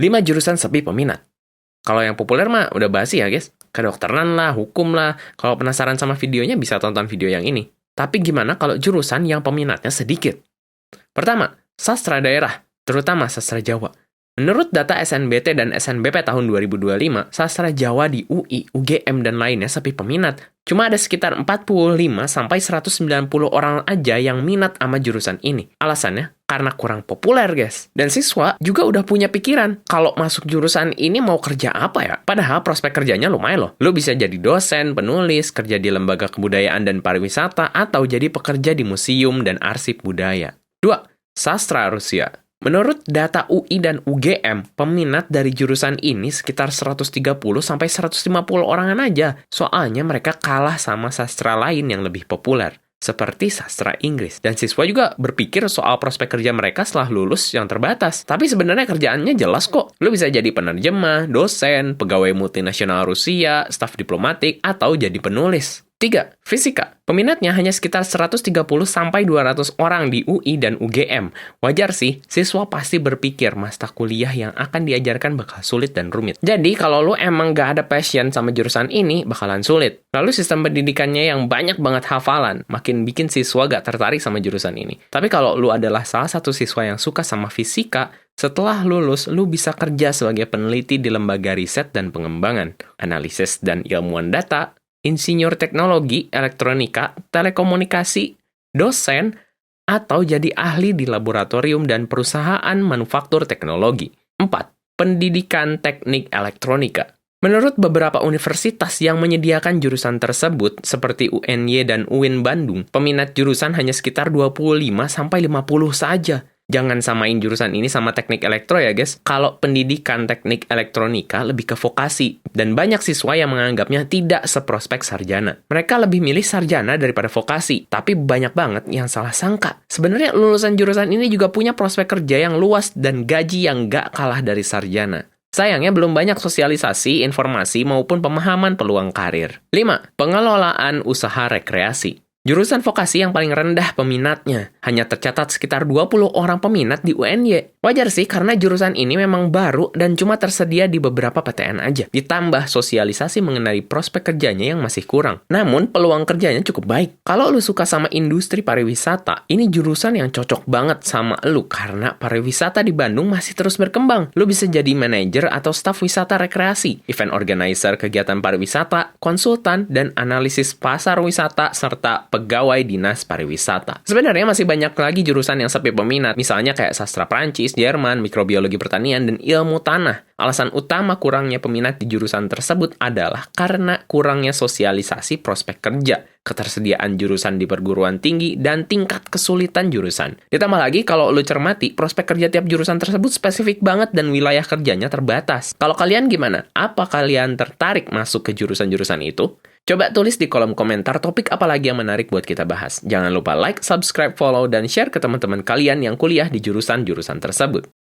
5 jurusan sepi peminat. Kalau yang populer mah udah basi ya guys. Kedokteran lah, hukum lah. Kalau penasaran sama videonya bisa tonton video yang ini. Tapi gimana kalau jurusan yang peminatnya sedikit? Pertama, sastra daerah, terutama sastra Jawa. Menurut data SNBT dan SNBP tahun 2025, sastra Jawa di UI, UGM, dan lainnya sepi peminat. Cuma ada sekitar 45-190 orang aja yang minat sama jurusan ini. Alasannya, karena kurang populer, guys. Dan siswa juga udah punya pikiran, kalau masuk jurusan ini mau kerja apa ya? Padahal prospek kerjanya lumayan loh. Lu bisa jadi dosen, penulis, kerja di lembaga kebudayaan dan pariwisata, atau jadi pekerja di museum dan arsip budaya. 2. Sastra Rusia. Menurut data UI dan UGM, peminat dari jurusan ini sekitar 130-150 orangan aja. Soalnya mereka kalah sama sastra lain yang lebih populer, seperti sastra Inggris. Dan siswa juga berpikir soal prospek kerja mereka setelah lulus yang terbatas. Tapi sebenarnya kerjaannya jelas kok. Lu bisa jadi penerjemah, dosen, pegawai multinasional Rusia, staf diplomatik, atau jadi penulis. 3. Fisika. Peminatnya hanya sekitar 130-200 orang di UI dan UGM. Wajar sih, siswa pasti berpikir masa kuliah yang akan diajarkan bakal sulit dan rumit. Jadi, kalau lu emang gak ada passion sama jurusan ini, bakalan sulit. Lalu sistem pendidikannya yang banyak banget hafalan, makin bikin siswa gak tertarik sama jurusan ini. Tapi kalau lu adalah salah satu siswa yang suka sama fisika, setelah lulus, lu bisa kerja sebagai peneliti di lembaga riset dan pengembangan, analisis dan ilmuwan data, insinyur teknologi, elektronika, telekomunikasi, dosen, atau jadi ahli di laboratorium dan perusahaan manufaktur teknologi. 4. Pendidikan teknik elektronika. Menurut beberapa universitas yang menyediakan jurusan tersebut, seperti UNY dan UIN Bandung, peminat jurusan hanya sekitar 25-50 saja. Jangan samain jurusan ini sama teknik elektro ya guys. Kalau pendidikan teknik elektronika lebih ke vokasi. Dan banyak siswa yang menganggapnya tidak seprospek sarjana. Mereka lebih milih sarjana daripada vokasi. Tapi banyak banget yang salah sangka. Sebenarnya lulusan jurusan ini juga punya prospek kerja yang luas dan gaji yang gak kalah dari sarjana. Sayangnya belum banyak sosialisasi, informasi, maupun pemahaman peluang karir. 5. Pengelolaan usaha rekreasi. Jurusan vokasi yang paling rendah peminatnya. Hanya tercatat sekitar 20 orang peminat di UNY. Wajar sih karena jurusan ini memang baru dan cuma tersedia di beberapa PTN aja. Ditambah sosialisasi mengenai prospek kerjanya yang masih kurang. Namun peluang kerjanya cukup baik. Kalau lu suka sama industri pariwisata, ini jurusan yang cocok banget sama lu karena pariwisata di Bandung masih terus berkembang. Lu bisa jadi manajer atau staf wisata rekreasi, event organizer kegiatan pariwisata, konsultan, dan analisis pasar wisata, serta pegawai dinas pariwisata. Sebenarnya masih banyak lagi jurusan yang sepi peminat, misalnya kayak sastra Prancis, Jerman, mikrobiologi pertanian, dan ilmu tanah. Alasan utama kurangnya peminat di jurusan tersebut adalah karena kurangnya sosialisasi prospek kerja, ketersediaan jurusan di perguruan tinggi, dan tingkat kesulitan jurusan. Ditambah lagi, kalau lu cermati, prospek kerja tiap jurusan tersebut spesifik banget dan wilayah kerjanya terbatas. Kalau kalian gimana? Apa kalian tertarik masuk ke jurusan-jurusan itu? Coba tulis di kolom komentar topik apa lagi yang menarik buat kita bahas. Jangan lupa like, subscribe, follow, dan share ke teman-teman kalian yang kuliah di jurusan-jurusan tersebut.